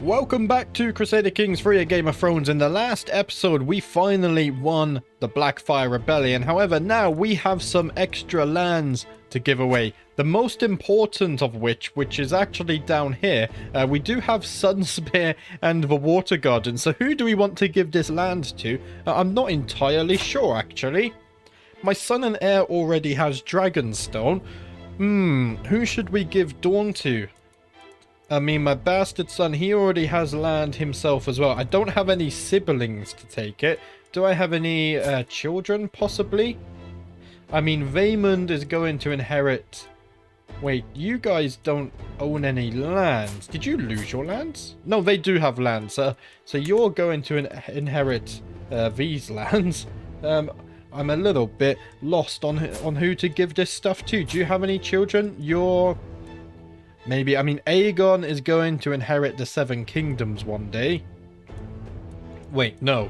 Welcome back to Crusader Kings 3 at Game of Thrones. In the last episode, we finally won the Blackfire Rebellion. However, now we have some extra lands to give away. The most important of which is actually down here. We do have Sunspear and the Water Garden. So who do we want to give this land to? I'm not entirely sure, actually. My son and heir already has Dragonstone. Who should we give Dawn to? I mean, my bastard son, he already has land himself as well. I don't have any siblings to take it. Do I have any children, possibly? I mean, Vaemond is going to inherit... Wait, you guys don't own any lands. Did you lose your lands? No, they do have lands. So you're going to inherit these lands. I'm a little bit lost on who to give this stuff to. Do you have any children? Maybe, I mean, Aegon is going to inherit the Seven Kingdoms one day. Wait, no.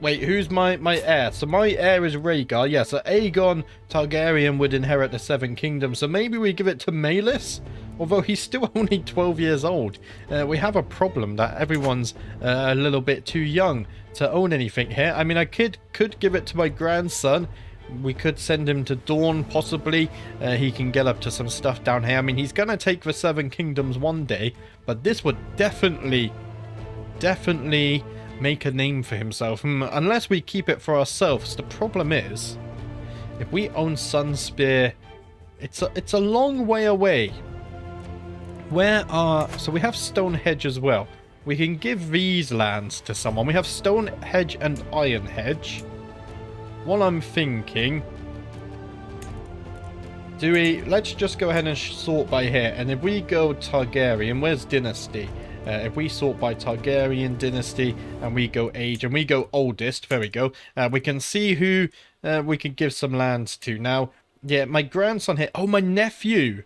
Wait, who's my heir? So my heir is Rhaegar. Yeah, so Aegon Targaryen would inherit the Seven Kingdoms. So maybe we give it to Maelys? Although he's still only 12 years old. We have a problem that everyone's a little bit too young to own anything here. I mean, I could give it to my grandson. We could send him to Dawn, possibly. He can get up to some stuff down here. I mean, he's going to take the Seven Kingdoms one day. But this would definitely make a name for himself. Unless we keep it for ourselves. The problem is, if we own Sunspear, it's a long way away. So we have Stonehenge as well. We can give these lands to someone. We have Stonehenge and Ironhedge. What I'm thinking, let's just go ahead and sort by here. And if we go Targaryen, where's dynasty? If we sort by Targaryen dynasty and we go age and we go oldest, there we go. We can see who we can give some lands to. Now, yeah, my grandson here. Oh, my nephew.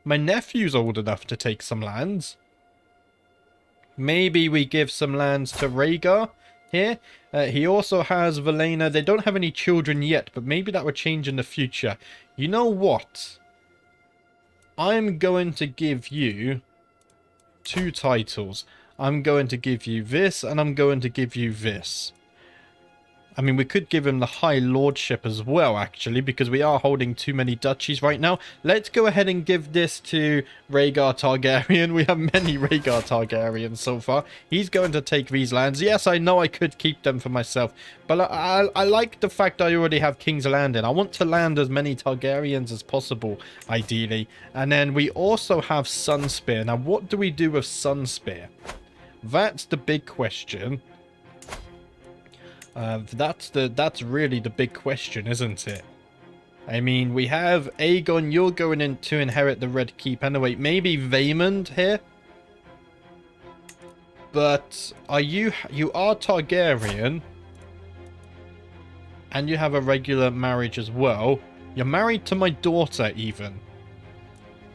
My nephew's old enough to take some lands. Maybe we give some lands to Rhaegar here. He also has Valena. They don't have any children yet, but maybe that would change in the future. You know what? I'm going to give you two titles. I'm going to give you this, and I'm going to give you this. I mean, we could give him the High Lordship as well, actually, because we are holding too many duchies right now. Let's go ahead and give this to Rhaegar Targaryen. We have many Rhaegar Targaryens so far. He's going to take these lands. Yes, I know I could keep them for myself, but I like the fact I already have King's Landing. I want to land as many Targaryens as possible, ideally. And then we also have Sunspear. Now, what do we do with Sunspear? That's the big question. That's really the big question, isn't it? I mean, we have Aegon. You're going in to inherit the Red Keep anyway. Maybe Vaemond here. But you are Targaryen, and you have a regular marriage as well. You're married to my daughter, even.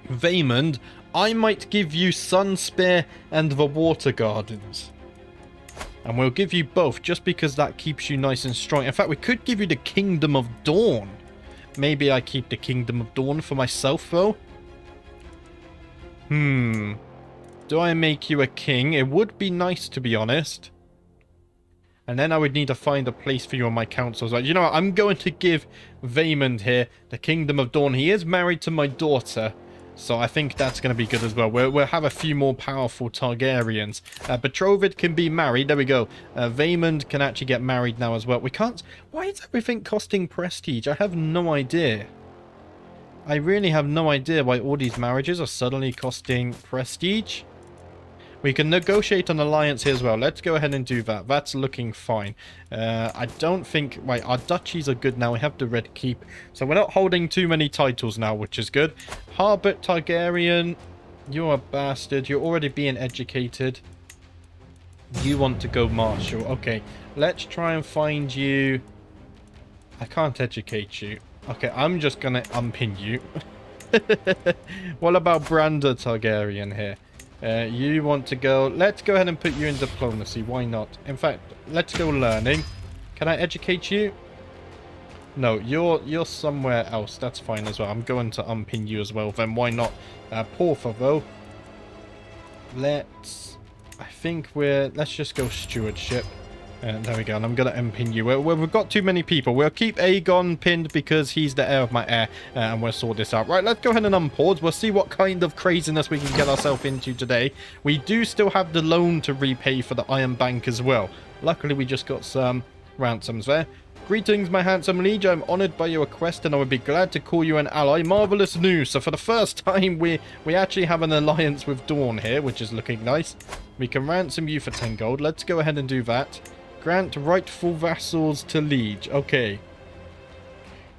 Vaemond, I might give you Sunspear and the Water Gardens. And we'll give you both, just because that keeps you nice and strong. In fact, we could give you the Kingdom of Dawn. Maybe I keep the Kingdom of Dawn for myself, though. Do I make you a king? It would be nice, to be honest. And then I would need to find a place for you on my council. So, you know what? I'm going to give Vaemond here the Kingdom of Dawn. He is married to my daughter. So I think that's going to be good as well. We'll have a few more powerful Targaryens. Betrothed can be married. There we go. Vaemond can actually get married now as well. We can't... Why is everything costing prestige? I have no idea. I really have no idea why all these marriages are suddenly costing prestige. We can negotiate an alliance here as well. Let's go ahead and do that. That's looking fine. I don't think... Right, our duchies are good now. We have the Red Keep. So we're not holding too many titles now, which is good. Harbert Targaryen, you're a bastard. You're already being educated. You want to go marshal. Okay, let's try and find you... I can't educate you. Okay, I'm just going to unpin you. What about Branda Targaryen here? You want to go... Let's go ahead and put you in diplomacy. Why not? In fact, let's go learning. Can I educate you? No, you're somewhere else. That's fine as well. I'm going to unpin you as well. Then why not? Por favor. Let's just go stewardship. There we go, and I'm going to unpin you. We've got too many people. We'll keep Aegon pinned because he's the heir of my heir, and we'll sort this out. Right, let's go ahead and unpause. We'll see what kind of craziness we can get ourselves into today. We do still have the loan to repay for the Iron Bank as well. Luckily, we just got some ransoms there. Greetings, my handsome liege. I'm honored by your request, and I would be glad to call you an ally. Marvelous news. So for the first time, we actually have an alliance with Dawn here, which is looking nice. We can ransom you for 10 gold. Let's go ahead and do that. Grant rightful vassals to liege. Okay.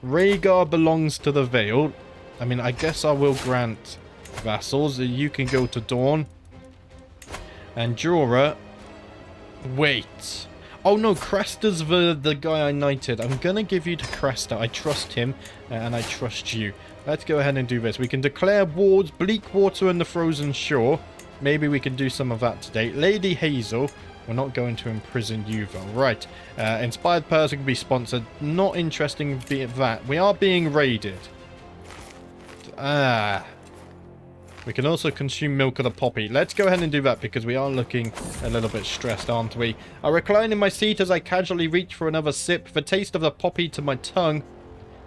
Rhaegar belongs to the Vale. I mean, I guess I will grant vassals. You can go to Dawn. And Jorah. Wait. Oh no, Cresta's the guy I knighted. I'm gonna give you to Cresta. I trust him, and I trust you. Let's go ahead and do this. We can declare wars, Bleakwater and the Frozen Shore. Maybe we can do some of that today. Lady Hazel. We're not going to imprison you, though. Right. Inspired person can be sponsored. Not interesting be that. We are being raided. We can also consume milk of the poppy. Let's go ahead and do that because we are looking a little bit stressed, aren't we? I recline in my seat as I casually reach for another sip. The taste of the poppy to my tongue.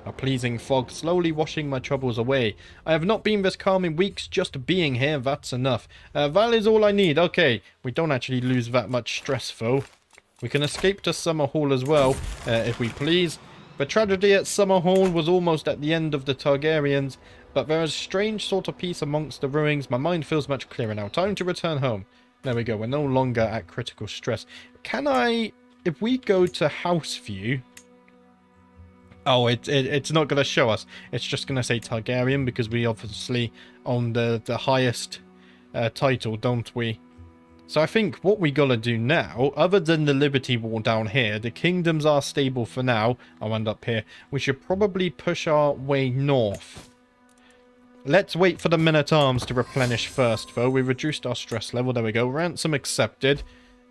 A pleasing fog, slowly washing my troubles away. I have not been this calm in weeks. Just being here, that's enough. That is all I need. Okay, we don't actually lose that much stress, though. We can escape to Summerhall as well, if we please. The tragedy at Summerhall was almost at the end of the Targaryens, but there is a strange sort of peace amongst the ruins. My mind feels much clearer now. Time to return home. There we go. We're no longer at critical stress. Can I... If we go to House View... Oh, it's not going to show us. It's just going to say Targaryen because we obviously own the highest title, don't we? So I think what we got to do now, other than the Liberty Wall down here, the kingdoms are stable for now. I'll end up here. We should probably push our way north. Let's wait for the men-at-arms to replenish first, though. We reduced our stress level. There we go. Ransom accepted.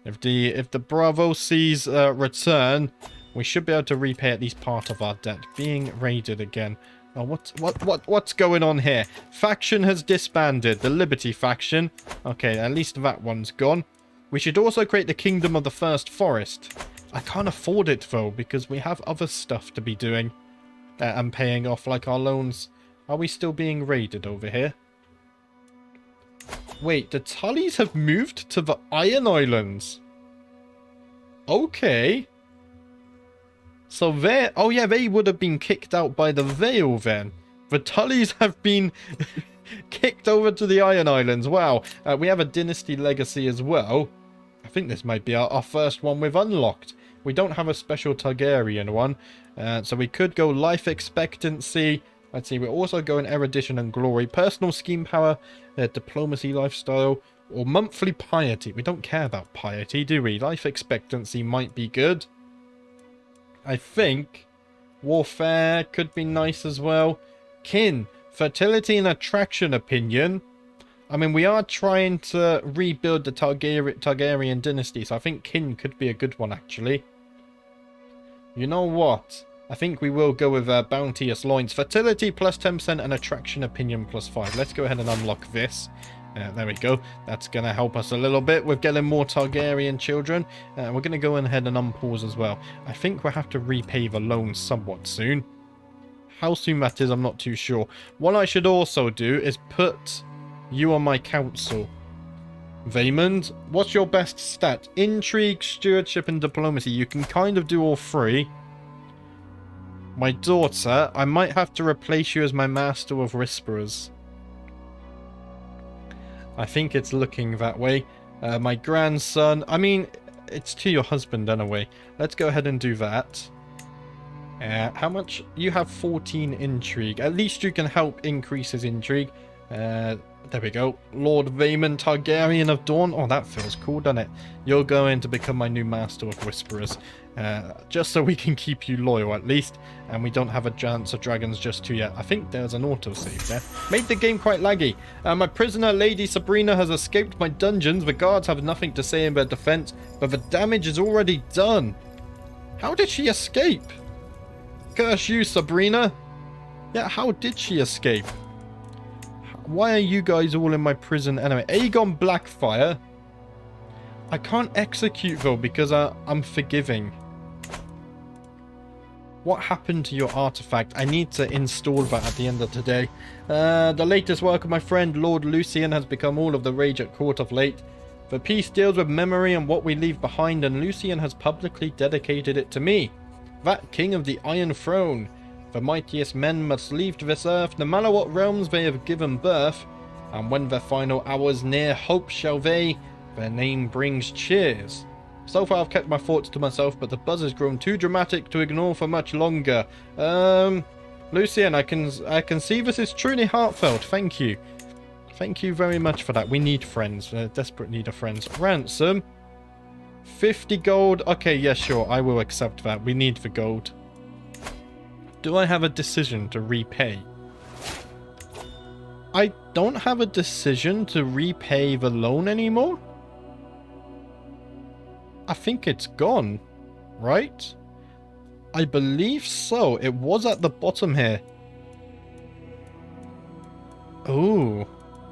If the Bravo sees return... We should be able to repay at least part of our debt. Being raided again. Oh, what's going on here? Faction has disbanded. The Liberty faction. Okay, at least that one's gone. We should also create the Kingdom of the First Forest. I can't afford it, though, because we have other stuff to be doing. And paying off, like our loans. Are we still being raided over here? Wait, the Tullys have moved to the Iron Islands. Okay. So they... Oh yeah, they would have been kicked out by the Vale then. The Tullys have been kicked over to the Iron Islands. Wow. We have a dynasty legacy as well. I think this might be our first one we've unlocked. We don't have a special Targaryen one. So we could go life expectancy. Let's see, we're also going erudition and glory. Personal scheme power, diplomacy lifestyle, or monthly piety. We don't care about piety, do we? Life expectancy might be good. I think warfare could be nice as well. Kin, fertility and attraction opinion. I mean, we are trying to rebuild the Targaryen dynasty, so I think kin could be a good one, actually. You know what? I think we will go with bounteous loins. Fertility plus 10% and attraction opinion plus 5. Let's go ahead and unlock this. There we go. That's going to help us a little bit with getting more Targaryen children. We're going to go ahead and unpause as well. I think we'll have to repay the loan somewhat soon. How soon that is, I'm not too sure. What I should also do is put you on my council. Vaymond, what's your best stat? Intrigue, stewardship, and diplomacy. You can kind of do all three. My daughter, I might have to replace you as my master of whisperers. I think it's looking that way. My grandson, I mean, it's to your husband anyway. Let's go ahead and do that. How much? You have 14 intrigue. At least you can help increase his intrigue. There we go. Lord Vaymond Targaryen of Dawn. Oh, that feels cool, doesn't it? You're going to become my new master of whisperers. Just so we can keep you loyal at least. And we don't have a chance of dragons just yet. I think there's an autosave there. Made the game quite laggy. My prisoner, Lady Sabrina, has escaped my dungeons. The guards have nothing to say in their defense. But the damage is already done. How did she escape? Curse you, Sabrina. Yeah, how did she escape? Why are you guys all in my prison anyway? Aegon Blackfire. I can't execute though because I'm forgiving. What happened to your artifact? I need to install that at the end of today. The latest work of my friend Lord Lucian has become all of the rage at court of late. The piece deals with memory and what we leave behind, and Lucian has publicly dedicated it to me, that king of the Iron Throne. The mightiest men must leave this earth, no matter what realms they have given birth, and when their final hours near, hope shall they, their name brings cheers. So far I've kept my thoughts to myself, but the buzz has grown too dramatic to ignore for much longer. Lucian, I can see this is truly heartfelt. Thank you. Thank you very much for that. We need friends. Desperate need of friends. Ransom. 50 gold. Okay, yeah, sure. I will accept that. We need the gold. Do I have a decision to repay? I don't have a decision to repay the loan anymore? I think it's gone, right? I believe so. It was at the bottom here. Oh,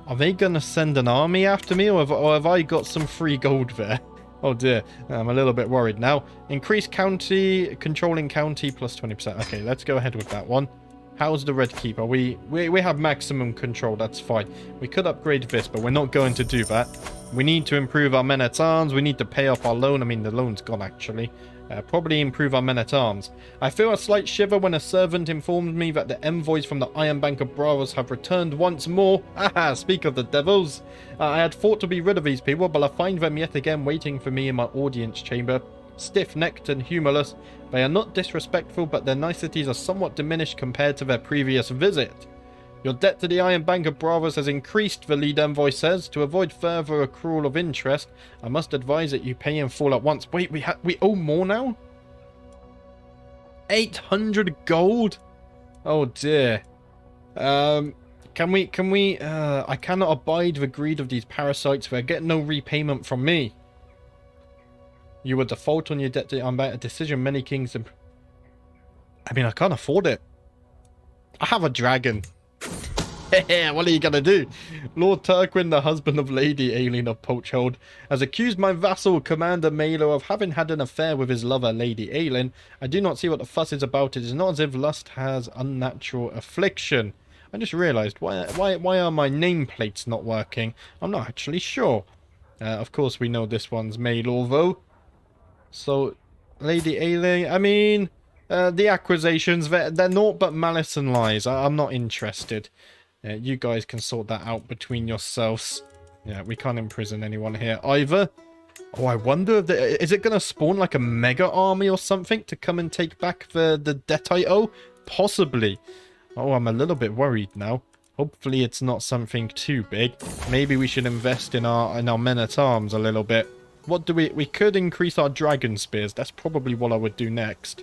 are they gonna send an army after me, or have I got some free gold there? Oh dear, I'm a little bit worried now. Increase county, controlling county plus 20%. Okay, let's go ahead with that one. How's the Red Keep? Are we have maximum control, that's fine. We could upgrade this, but we're not going to do that. We need to improve our men-at-arms. We need to pay off our loan. I mean, the loan's gone, actually. Probably improve our men-at-arms. I feel a slight shiver when a servant informed me that the envoys from the Iron Bank of Bravos have returned once more. Haha, speak of the devils. I had thought to be rid of these people, but I find them yet again waiting for me in my audience chamber. Stiff-necked and humorless. They are not disrespectful, but their niceties are somewhat diminished compared to their previous visit. Your debt to the Iron Bank of Bravos has increased, the lead envoy says. To avoid further accrual of interest, I must advise that you pay in full at once. Wait, we owe more now? 800 gold? Oh dear. Can we, I cannot abide the greed of these parasites. They get no repayment from me. You would default on your debt to the Iron Bank, a decision many kings... I mean, I can't afford it. I have a dragon. What are you gonna do? Lord Turquin, the husband of Lady Aileen of Poachhold, has accused my vassal, Commander Maelo, of having had an affair with his lover, Lady Aileen. I do not see what the fuss is about. It is not as if lust has unnatural affliction. I just realised, why are my nameplates not working? I'm not actually sure. Of course, we know this one's Maelo, though. So, Lady Aileen, I mean, the accusations, they're naught but malice and lies. I'm not interested. You guys can sort that out between yourselves. Yeah, we can't imprison anyone here either. Oh, I wonder if is it going to spawn like a mega army or something to come and take back the debt I owe? Possibly. Oh, I'm a little bit worried now. Hopefully it's not something too big. Maybe we should invest in our men-at-arms a little bit. What do we could increase our dragon spears. That's probably what I would do next.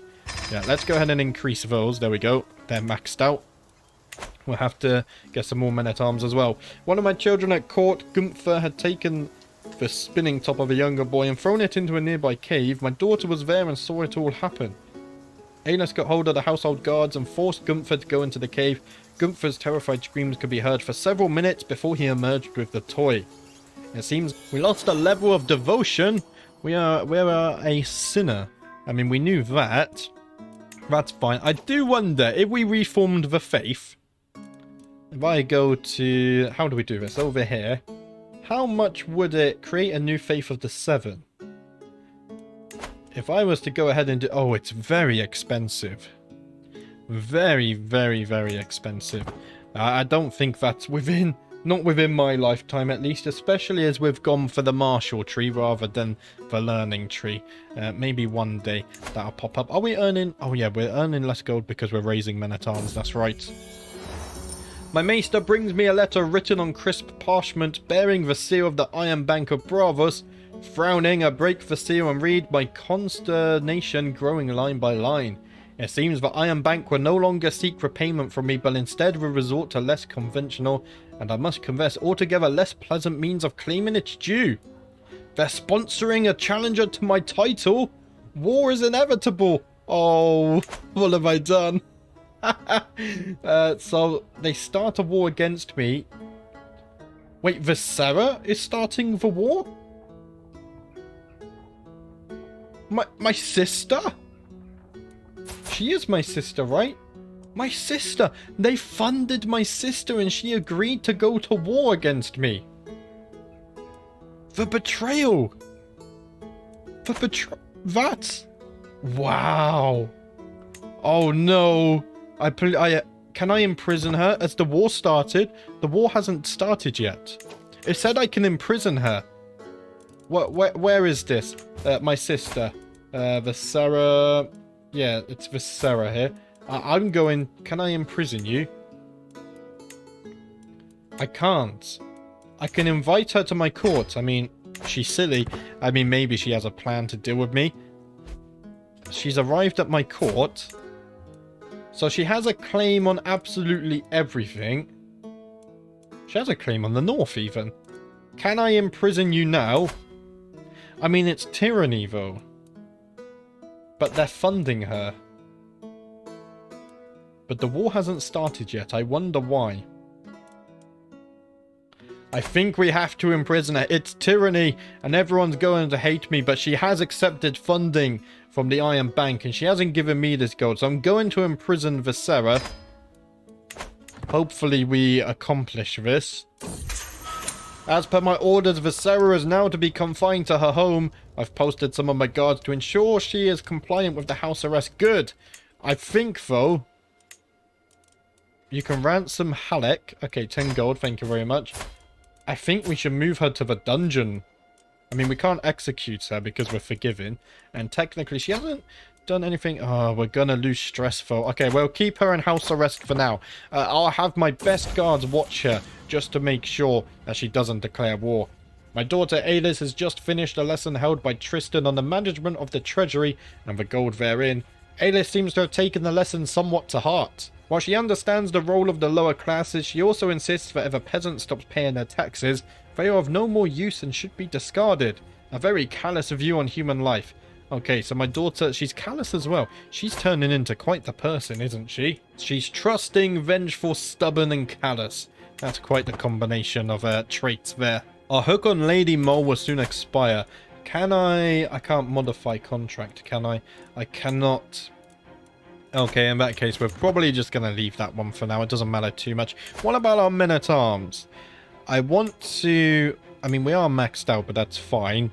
Yeah, let's go ahead and increase those. There we go. They're maxed out. We'll have to get some more men-at-arms as well. One of my children at court, Gunther, had taken the spinning top of a younger boy and thrown it into a nearby cave. My daughter was there and saw it all happen. Aenus got hold of the household guards and forced Gunther to go into the cave. Gunther's terrified screams could be heard for several minutes before he emerged with the toy. It seems we lost a level of devotion. We are a sinner. I mean, we knew that. That's fine. I do wonder if we reformed the faith. If I go to... How do we do this? Over here. How much would it create a new faith of the 7? If I was to go ahead and do... Oh, it's very expensive. Very, very, very expensive. I don't think that's within... Not within my lifetime, at least, especially as we've gone for the martial tree rather than the learning tree. Maybe one day that'll pop up. Are we earning... Oh, yeah, we're earning less gold because we're raising men-at-arms. That's right. My maester brings me a letter written on crisp parchment bearing the seal of the Iron Bank of Bravos. Frowning, I break the seal and read, my consternation growing line by line. It seems the Iron Bank will no longer seek repayment from me, but instead will resort to less conventional, and I must confess, altogether less pleasant means of claiming its due. They're sponsoring a challenger to my title. War is inevitable. Oh, what have I done? So they start a war against me. Wait, Visera is starting the war? My sister? She is my sister, right? My sister! They funded my sister and she agreed to go to war against me. The betrayal! That? Wow. Oh no. Can I imprison her? As the war started? The war hasn't started yet. It said I can imprison her. Where is this? My sister. Visera. Yeah, it's Visera here. I'm going... Can I imprison you? I can't. I can invite her to my court. I mean, she's silly. I mean, maybe she has a plan to deal with me. She's arrived at my court. So she has a claim on absolutely everything. She has a claim on the north, even. Can I imprison you now? I mean, it's tyranny, though. But they're funding her. But the war hasn't started yet. I wonder why. I think we have to imprison her. It's tyranny, and everyone's going to hate me, but she has accepted funding from the Iron Bank, and she hasn't given me this gold, so I'm going to imprison Visera. Hopefully we accomplish this. As per my orders, Visera is now to be confined to her home. I've posted some of my guards to ensure she is compliant with the house arrest. Good. I think, though, you can ransom Halleck. Okay, 10 gold, thank you very much. I think we should move her to the dungeon. I mean, we can't execute her because we're forgiven. And technically, she hasn't done anything. Oh, we're gonna lose stress, though. Okay, we'll keep her in house arrest for now. I'll have my best guards watch her just to make sure that she doesn't declare war. My daughter Alis has just finished a lesson held by Tristan on the management of the treasury and the gold therein. Alis seems to have taken the lesson somewhat to heart. While she understands the role of the lower classes, she also insists that if a peasant stops paying their taxes, they are of no more use and should be discarded. A very callous view on human life. Okay, so my daughter, she's callous as well. She's turning into quite the person, isn't she? She's trusting, vengeful, stubborn, and callous. That's quite the combination of traits there. Our hook on Lady Mole will soon expire. Can I can't modify contract, can I? I cannot. Okay, in that case, we're probably just going to leave that one for now. It doesn't matter too much. What about our men-at-arms? I want to... I mean, we are maxed out, but that's fine.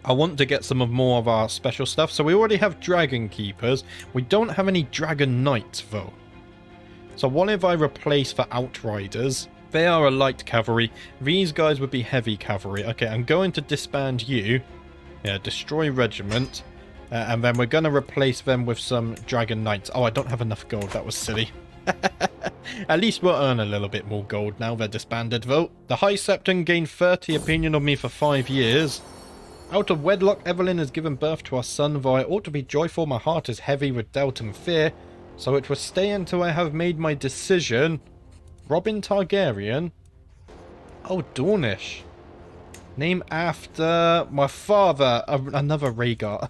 I want to get some more of our special stuff. So we already have Dragon Keepers. We don't have any Dragon Knights, though. So what if I replace the Outriders? They are a light cavalry. These guys would be heavy cavalry. Okay, I'm going to disband you. Yeah, destroy regiment. And then we're going to replace them with some Dragon Knights. Oh, I don't have enough gold. That was silly. At least we'll earn a little bit more gold now they're disbanded, though. The High Septon gained 30 opinion of me for 5 years. Out of wedlock, Evelyn has given birth to our son. Though I ought to be joyful, my heart is heavy with doubt and fear. So it will stay until I have made my decision. Robin Targaryen? Oh, Dornish. Name after my father. Another Rhaegar.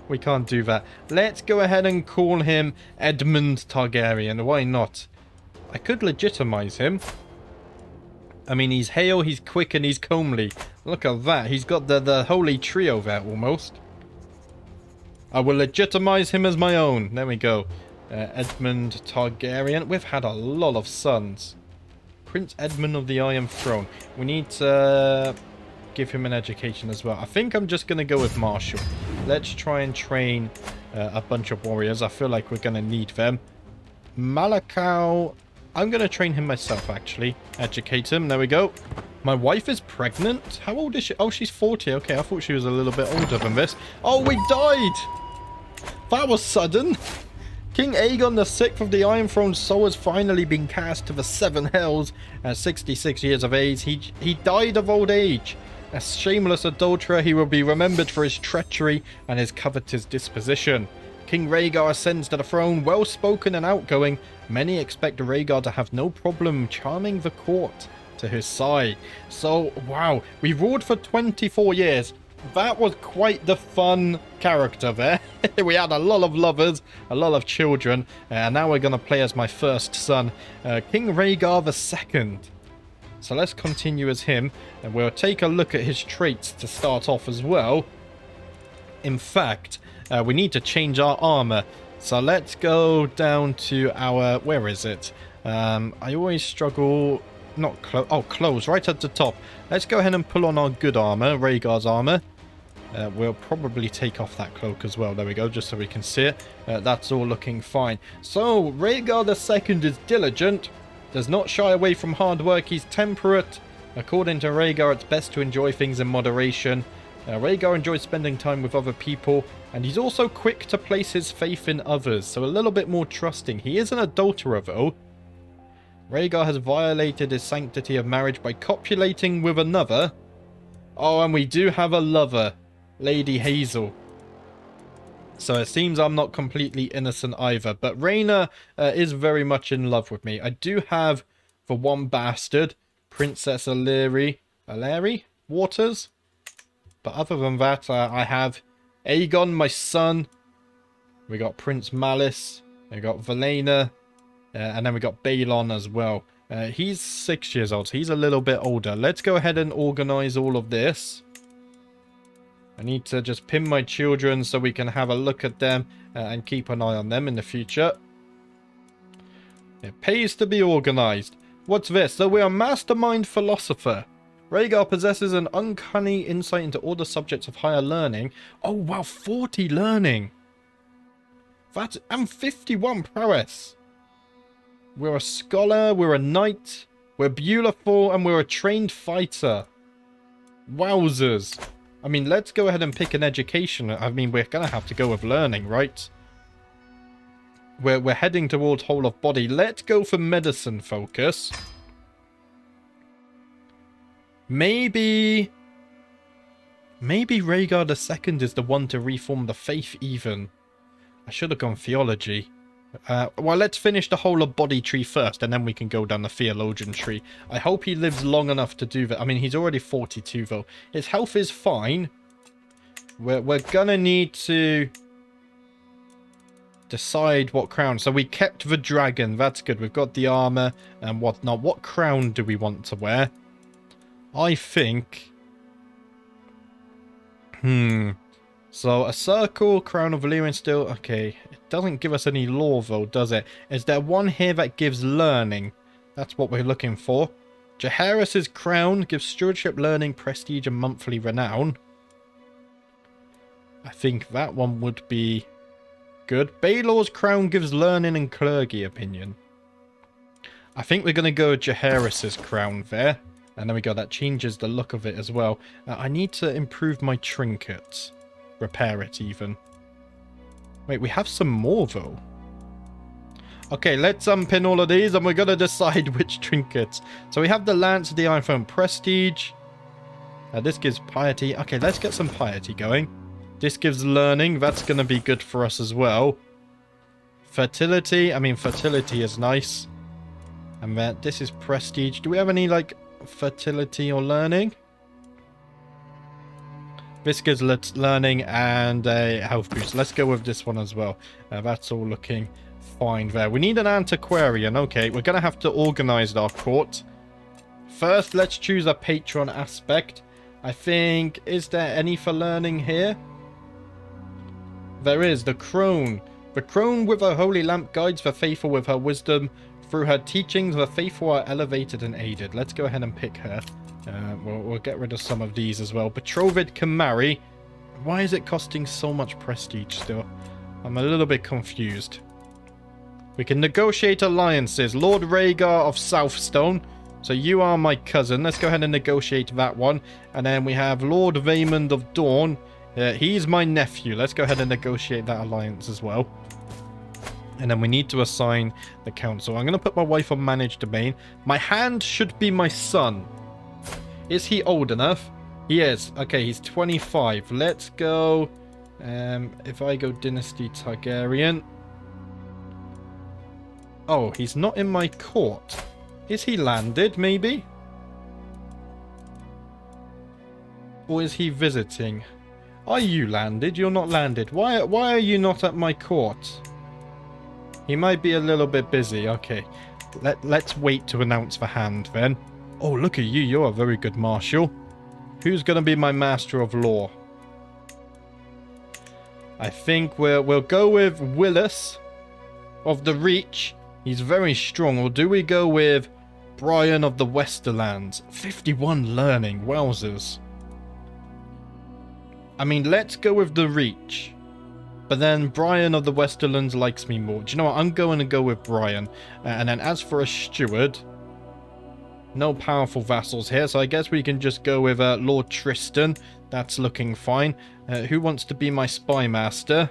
We can't do that. Let's go ahead and call him Edmund Targaryen. Why not? I could legitimize him. I mean, he's hale, he's quick, and he's comely. Look at that. He's got the holy trio there, almost. I will legitimize him as my own. There we go. Edmund Targaryen. We've had a lot of sons. Prince Edmund of the Iron Throne. We need to give him an education as well. I think I'm just going to go with Marshall. Let's try and train a bunch of warriors. I feel like we're going to need them. Malakau. I'm going to train him myself, actually. Educate him. There we go. My wife is pregnant? How old is she? Oh, she's 40. Okay, I thought she was a little bit older than this. Oh, we died! That was sudden. King Aegon VI of the Iron Throne's soul has finally been cast to the Seven Hells at 66 years of age. He died of old age. A shameless adulterer, he will be remembered for his treachery and his covetous disposition. King Rhaegar ascends to the throne, well-spoken and outgoing. Many expect Rhaegar to have no problem charming the court to his side. So, wow, we ruled for 24 years. That was quite the fun character there. We had a lot of lovers, a lot of children, and now we're going to play as my first son, King Rhaegar II. So let's continue as him. And we'll take a look at his traits to start off as well. In fact, we need to change our armor. So let's go down to our... Where is it? I always struggle... Not clothes. Oh, clothes. Right at the top. Let's go ahead and pull on our good armor. Rhaegar's armor. We'll probably take off that cloak as well. There we go, just so we can see it. That's all looking fine. So, Rhaegar II is diligent. Does not shy away from hard work. He's temperate. According to Rhaegar, it's best to enjoy things in moderation. Rhaegar enjoys spending time with other people. And he's also quick to place his faith in others. So a little bit more trusting. He is an adulterer, though. Rhaegar has violated his sanctity of marriage by copulating with another. Oh, and we do have a lover. Lady Hazel. So it seems I'm not completely innocent either. But Rhaena is very much in love with me. I do have, for one bastard, Princess Aleri Waters. But other than that, I have Aegon, my son. We got Prince Malice. We got Valena. And then we got Balon as well. He's 6 years old, so he's a little bit older. Let's go ahead and organize all of this. I need to just pin my children so we can have a look at them and keep an eye on them in the future. It pays to be organized. What's this? So we're a mastermind philosopher. Rhaegar possesses an uncanny insight into all the subjects of higher learning. Oh wow, 40 learning. And 51 prowess. We're a scholar, we're a knight, we're beautiful, and we're a trained fighter. Wowzers. I mean, let's go ahead and pick an education. I mean, we're going to have to go with learning, right? We're heading towards whole of body. Let's go for medicine focus. Maybe Rhaegar II is the one to reform the faith even. I should have gone theology. Well, let's finish the whole of body tree first, and then we can go down the theologian tree. I hope he lives long enough to do that. I mean, he's already 42, though. His health is fine. We're gonna need to decide what crown. So we kept the dragon. That's good. We've got the armor and whatnot. What crown do we want to wear? I think... So, a circle, crown of Valyrian still... Okay, it doesn't give us any lore, though, does it? Is there one here that gives learning? That's what we're looking for. Jaehaerys' crown gives stewardship, learning, prestige, and monthly renown. I think that one would be good. Baelor's crown gives learning and clergy opinion. I think we're going to go with Jaehaerys' crown there. And then we go, that changes the look of it as well. I need to improve my trinkets. Repair it even. Wait, we have some more though. Okay, let's unpin all of these and we're going to decide which trinkets. So we have the lance, the iPhone prestige. This gives piety. Okay, let's get some piety going. This gives learning. That's going to be good for us as well. Fertility. I mean, fertility is nice. And then this is prestige. Do we have any like fertility or learning? This gives learning and a health boost. Let's go with this one as well. That's all looking fine there. We need an antiquarian. Okay, we're going to have to organize our court. First, let's choose a patron aspect. I think, is there any for learning here? There is. The crone. The crone with her holy lamp guides the faithful with her wisdom. Through her teachings, the faithful are elevated and aided. Let's go ahead and pick her. We'll get rid of some of these as well. Betrothed can marry. Why is it costing so much prestige still? I'm a little bit confused. We can negotiate alliances. Lord Rhaegar of Southstone. So you are my cousin. Let's go ahead and negotiate that one. And then we have Lord Vaemond of Dawn. He's my nephew. Let's go ahead and negotiate that alliance as well. And then we need to assign the council. I'm going to put my wife on managed domain. My hand should be my son. Is he old enough? He is. Okay, he's 25. Let's go. If I go Dynasty Targaryen. Oh, he's not in my court. Is he landed, maybe? Or is he visiting? Are you landed? You're not landed. Why are you not at my court? He might be a little bit busy. Okay. Let's wait to announce the hand then. Oh, look at you. You're a very good marshal. Who's going to be my master of law? I think we'll go with Willis of the Reach. He's very strong. Or do we go with Brian of the Westerlands? 51 learning. Wowzers. I mean, let's go with the Reach. But then Brian of the Westerlands likes me more. Do you know what? I'm going to go with Brian. And then as for a steward, no powerful vassals here. So I guess we can just go with Lord Tristan. That's looking fine. Who wants to be my spy master?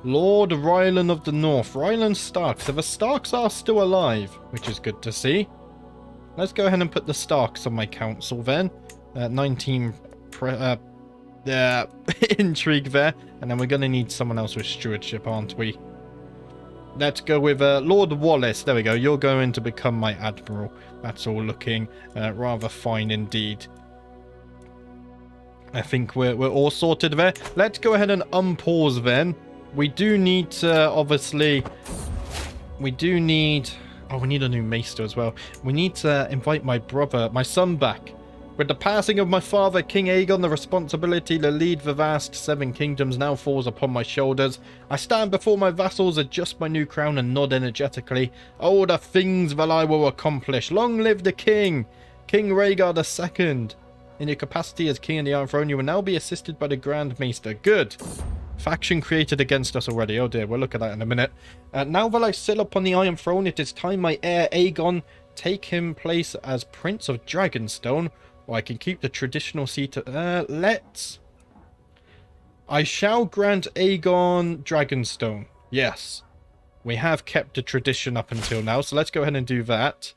Lord Ryland of the North. Ryland Starks. So the Starks are still alive, which is good to see. Let's go ahead and put the Starks on my council then. 19 intrigue there. And then we're going to need someone else with stewardship, aren't we? Let's go with Lord Wallace. There we go. You're going to become my admiral. That's all looking rather fine indeed. I think we're all sorted there. Let's go ahead and unpause then. We do need to, obviously... We do need... Oh, we need a new maester as well. We need to invite my son back. With the passing of my father, King Aegon, the responsibility to lead the vast 7 kingdoms now falls upon my shoulders. I stand before my vassals, adjust my new crown, and nod energetically. Oh, the things that I will accomplish. Long live the king! King Rhaegar II. In your capacity as king in the Iron Throne, you will now be assisted by the Grand Maester. Good. Faction created against us already. Oh dear, we'll look at that in a minute. Now that I sit upon the Iron Throne, it is time my heir Aegon take him place as Prince of Dragonstone. Or I can keep the traditional seat. I shall grant Aegon Dragonstone. Yes. We have kept the tradition up until now, so let's go ahead and do that.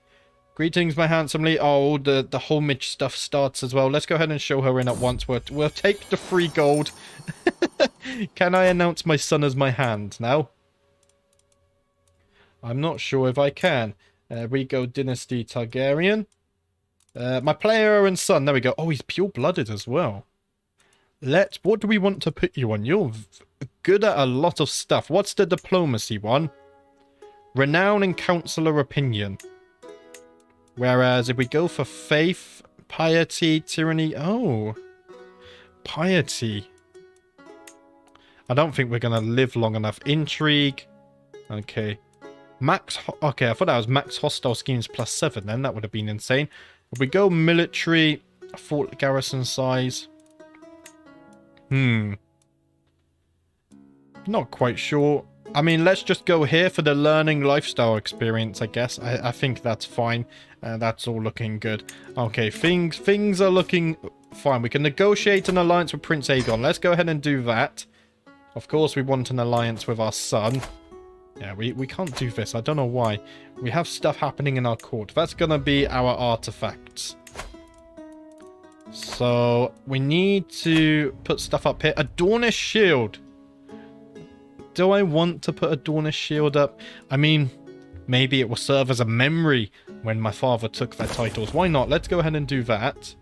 Greetings, my handsomely. Oh, the homage stuff starts as well. Let's go ahead and show her in at once. We'll take the free gold. Can I announce my son as my hand now? I'm not sure if I can. We go Dynasty Targaryen. My player and son. There we go. Oh, he's pure-blooded as well. What do we want to put you on? You're good at a lot of stuff. What's the diplomacy one? Renown and counselor opinion. Whereas if we go for faith, piety, tyranny... Oh. Piety. I don't think we're going to live long enough. Intrigue. Okay. Okay, I thought that was max hostile schemes plus 7 then. That would have been insane. If we go military, fort garrison size. Not quite sure. I mean, let's just go here for the learning lifestyle experience, I guess. I think that's fine. That's all looking good. Okay, things are looking fine. We can negotiate an alliance with Prince Aegon. Let's go ahead and do that. Of course, we want an alliance with our son. Yeah, we can't do this. I don't know why. We have stuff happening in our court. That's going to be our artifacts. So, we need to put stuff up here. A Dornish shield. Do I want to put a Dornish shield up? I mean, maybe it will serve as a memory when my father took their titles. Why not? Let's go ahead and do that.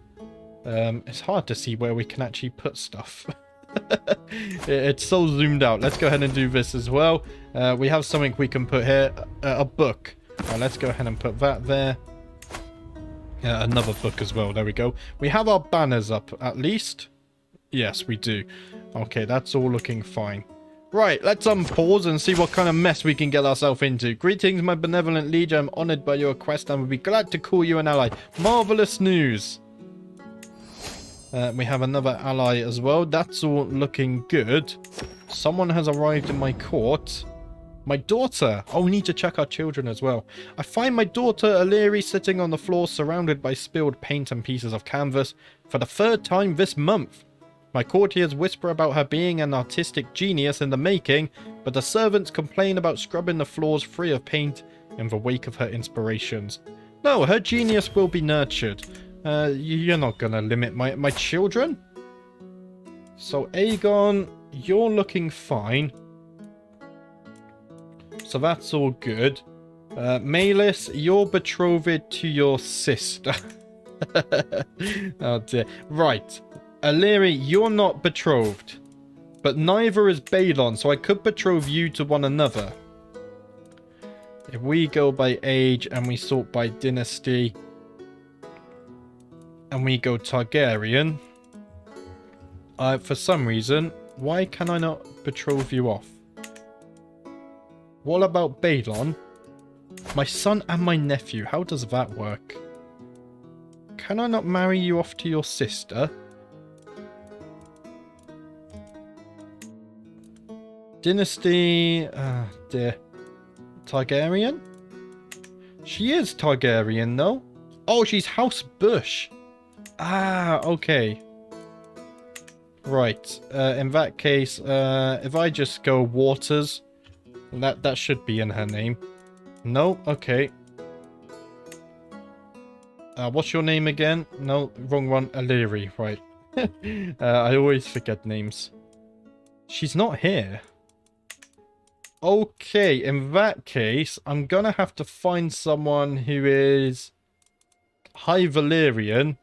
It's hard to see where we can actually put stuff. It's so zoomed out. Let's go ahead and do this as well. We have something we can put here. A book. Let's go ahead and put that there. Another book as well. There we go. We have our banners up at least. Yes, we do. Okay, that's all looking fine. Right, let's unpause and see what kind of mess we can get ourselves into. Greetings, my benevolent liege. I'm honoured by your request and would be glad to call you an ally. Marvellous news. We have another ally as well. That's all looking good. Someone has arrived in my court. My daughter. Oh, we need to check our children as well. I find my daughter Illyri sitting on the floor surrounded by spilled paint and pieces of canvas for the 3rd time this month. My courtiers whisper about her being an artistic genius in the making, but the servants complain about scrubbing the floors free of paint in the wake of her inspirations. No, her genius will be nurtured. You're not gonna limit my children? So, Aegon, you're looking fine. So that's all good. Maelys, you're betrothed to your sister. Oh dear. Right. Illyri, you're not betrothed. But neither is Balon, so I could betroth you to one another. If we go by age and we sort by dynasty and we go Targaryen, for some reason, why can I not betroth you off? What about Balon? My son and my nephew, how does that work? Can I not marry you off to your sister? Dynasty, dear. Targaryen? She is Targaryen, though. Oh, she's House Bush. Ah, okay. Right. In that case, if I just go Waters, that should be in her name. No, okay. What's your name again? No, wrong one. Illyri, right. I always forget names. She's not here. Okay, in that case, I'm gonna have to find someone who is High Valyrian,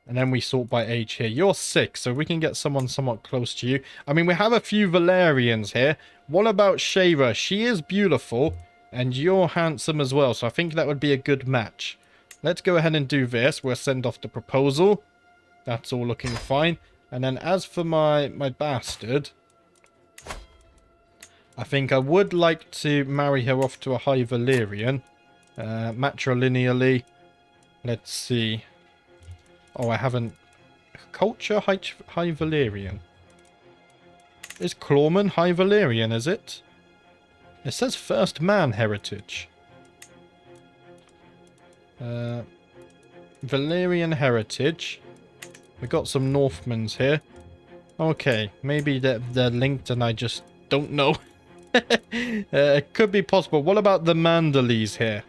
and then we sort by age here. You're 6, so we can get someone somewhat close to you. I mean, we have a few Valyrians here. What about Shayra? She is beautiful, and you're handsome as well, so I think that would be a good match. Let's go ahead and do this. We'll send off the proposal. That's all looking fine. And then as for my bastard, I think I would like to marry her off to a High Valyrian. Matrilineally. Let's see. Oh, I haven't... Culture High Valyrian. Is Clawman High Valyrian, is it? It says First Man Heritage. Valyrian Heritage. We got some Northmans here. Okay, maybe they're linked and I just don't know. It could be possible. What about the Mandalese here?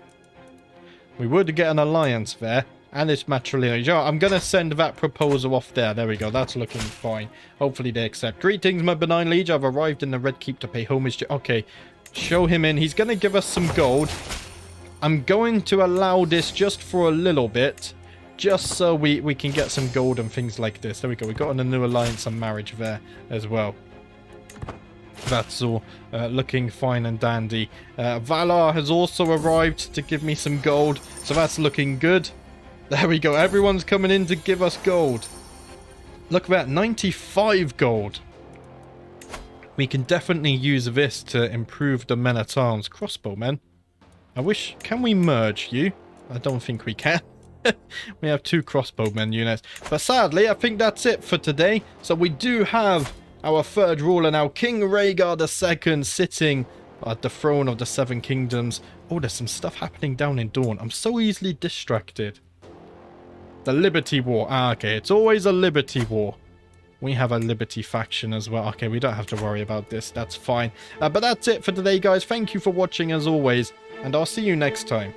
We would get an alliance there. And it's matrilineal. You know, I'm going to send that proposal off there. There we go. That's looking fine. Hopefully they accept. Greetings, my benign liege. I've arrived in the Red Keep to pay homage to... Okay. Show him in. He's going to give us some gold. I'm going to allow this just for a little bit. Just so we can get some gold and things like this. There we go. We got a new alliance and marriage there as well. That's all looking fine and dandy. Valar has also arrived to give me some gold. So that's looking good. There we go. Everyone's coming in to give us gold. Look at that. 95 gold. We can definitely use this to improve the men-at-arms. Crossbowmen. I wish... Can we merge you? I don't think we can. We have 2 crossbowmen units. But sadly, I think that's it for today. So we do have our third ruler now. King Rhaegar II sitting at the throne of the 7 kingdoms. Oh, there's some stuff happening down in Dawn. I'm so easily distracted. The Liberty War. Ah, okay. It's always a Liberty War. We have a Liberty faction as well. Okay, we don't have to worry about this. That's fine. But that's it for today, guys. Thank you for watching as always. And I'll see you next time.